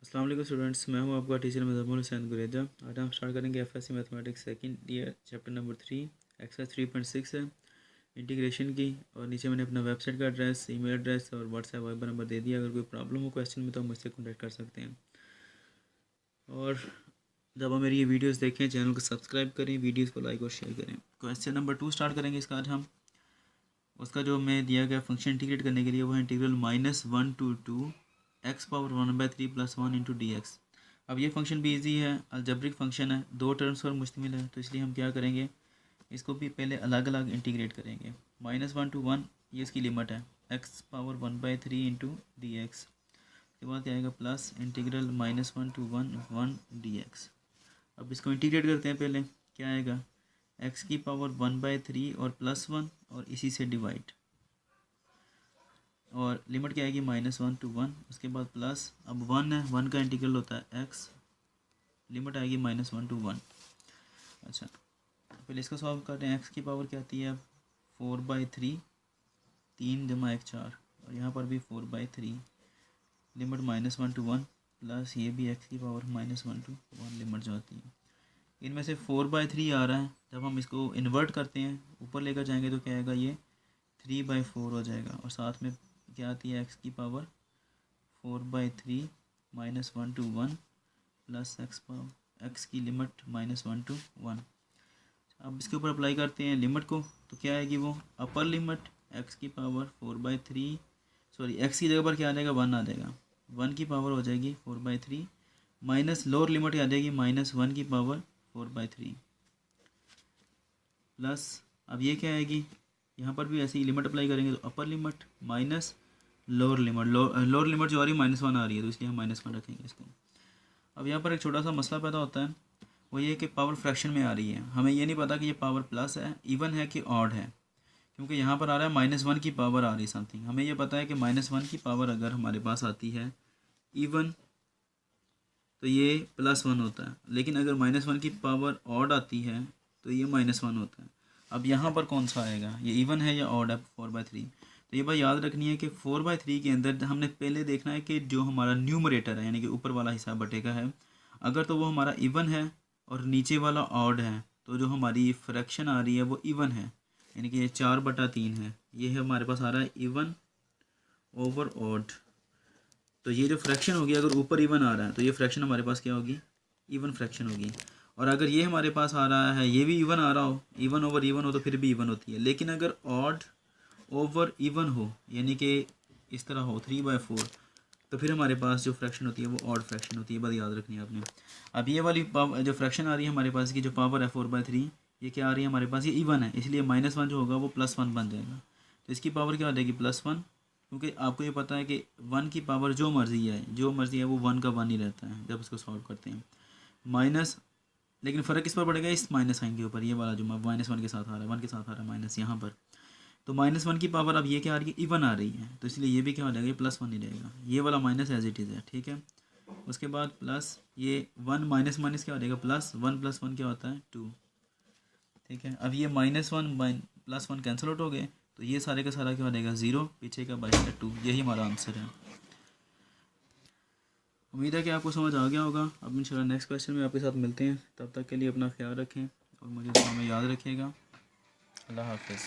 अस्सलाम वालेकुम स्टूडेंट्स, मैं हूं आपका टीचर मुज़म्मिल हुसैन गुरेजा। आज हम स्टार्ट करेंगे FSc mathematics second year chapter number 3 exercise 3.6 है इंटीग्रेशन की। और नीचे मैंने अपना वेबसाइट का एड्रेस, ईमेल एड्रेस और व्हाट्सएप वाइबर नंबर दे दिया। अगर कोई प्रॉब्लम हो क्वेश्चन में तो आप मुझसे कॉन्टैक्ट कर सकते हैं। और जब आप मेरी ये वीडियोज़ देखें चैनल को सब्सक्राइब करें, वीडियोज़ को लाइक और शेयर करें। क्वेश्चन नंबर 2 स्टार्ट करेंगे इसका आज हम। उसका जो मैं दिया गया फंक्शन इंटीग्रेट करने के लिए वो है integral -1 to 2 x power 1/3 + 1 × dx। अब ये फंक्शन भी इजी है, अलजेब्रिक फंक्शन है, दो टर्म्स पर मुश्तमिल है, तो इसलिए हम क्या करेंगे, इसको भी पहले अलग अलग इंटीग्रेट करेंगे। -1 to 1 ये इसकी लिमिट है, x पावर 1/3 × dx। उसके बाद क्या आएगा, प्लस इंटीग्रल -1 to 1 dx। अब इसको इंटीग्रेट करते हैं पहले, क्या आएगा, x की पावर 1/3 और +1 और इसी से डिवाइड, और लिमिट क्या आएगी -1 to 1। उसके बाद प्लस, अब 1 है, 1 का इंटीग्रल होता है x, लिमिट आएगी -1 to 1। अच्छा, पहले इसका सॉल्व करते हैं। x की पावर क्या आती है, 4/3, 3 × 1 4, और यहाँ पर भी 4/3, लिमिट -1 to 1, प्लस ये भी x की पावर -1 to 1 लिमिट जो आती है। इनमें से 4/3 आ रहा है, जब हम इसको इन्वर्ट करते हैं ऊपर लेकर जाएंगे तो क्या आएगा, ये 3/4 हो जाएगा। और साथ में क्या आती है, x की पावर 4/3 -1 to 1 प्लस x की लिमिट -1 to 1। अब इसके ऊपर अप्लाई करते हैं लिमिट को, तो क्या आएगी, वो अपर लिमिट x की पावर 4/3, सॉरी x की जगह पर क्या आ जाएगा, 1 आ जाएगा, 1 की पावर हो जाएगी 4/3, माइनस लोअर लिमिट आ जाएगी -1 की पावर 4/3, प्लस अब ये क्या आएगी, यहाँ पर भी ऐसी लिमिट अप्लाई करेंगे तो upper limit minus lower limit, lower limit जो आ रही है -1 आ रही है, तो इसलिए हम -1 रखेंगे इसको। अब यहाँ पर एक छोटा सा मसला पैदा होता है, वो ये कि पावर फ्रैक्शन में आ रही है, हमें ये नहीं पता कि ये पावर प्लस है, इवन है कि ऑड है, क्योंकि यहाँ पर आ रहा है -1 की पावर आ रही है समथिंग। हमें ये पता है कि -1 की पावर अगर हमारे पास आती है इवन तो ये +1 होता है, लेकिन अगर -1 की पावर ऑड आती है तो ये -1 होता है। अब यहाँ पर कौन सा आएगा, ये इवन है या ऑड है, 4/3। तो ये बात याद रखनी है कि 4/3 के अंदर हमने पहले देखना है कि जो हमारा न्यूमरेटर है, यानी कि ऊपर वाला हिस्सा बटे का है, अगर तो वो हमारा इवन है और नीचे वाला ऑड है, तो जो हमारी फ्रैक्शन आ रही है वो इवन है, यानी कि ये 4/3 है, ये है हमारे पास आ रहा है इवन ओवर ऑड। तो ये जो फ्रैक्शन होगी, अगर ऊपर इवन आ रहा है तो ये फ्रैक्शन हमारे पास क्या होगी, इवन फ्रैक्शन होगी। और अगर ये हमारे पास आ रहा है, ये भी इवन आ रहा हो, इवन ओवर इवन हो, तो फिर भी इवन होती है। लेकिन अगर ऑड ओवर इवन हो, यानी कि इस तरह हो 3/4, तो फिर हमारे पास जो फ्रैक्शन होती है वो ऑड फ्रैक्शन होती है, बात याद रखनी है आपने। अब ये वाली जो फ्रैक्शन आ रही है हमारे पास की, जो पावर है 4/3, ये क्या आ रही है हमारे पास, ये इवन है, इसलिए -1 जो होगा वो +1 बन जाएगा। तो इसकी पावर क्या हो जाएगी, +1, क्योंकि आपको ये पता है कि 1 की पावर जो मर्ज़ी है वो 1 का 1 ही रहता है जब उसको सॉल्व करते हैं। माइनस, लेकिन फ़र्क किस पर पड़ेगा, इस माइनस साइन के ऊपर, ये वाला जो -1 के साथ आ रहा है, 1 के साथ आ रहा है माइनस यहाँ पर। तो -1 की पावर अब ये क्या आ रही है, इवन आ रही है, तो इसलिए ये भी क्या हो जाएगा, ये +1 ही रहेगा, ये वाला माइनस एज इट इज़ है, ठीक है। उसके बाद प्लस ये 1 माइनस माइनस क्या हो जाएगा, +1 + 1 क्या होता है, 2, ठीक है। अब ये -1 +1 कैंसिल आउट हो गए, तो ये सारे का सारा क्या हो जाएगा, 0, पीछे का बचेगा 2। यही हमारा आंसर है। उम्मीद है कि आपको समझ आ गया होगा। अब इंशाल्लाह नेक्स्ट क्वेश्चन में आपके साथ मिलते हैं, तब तक के लिए अपना ख्याल रखें और मुझे दुआ में याद रखिएगा। अल्लाह हाफ़िज़।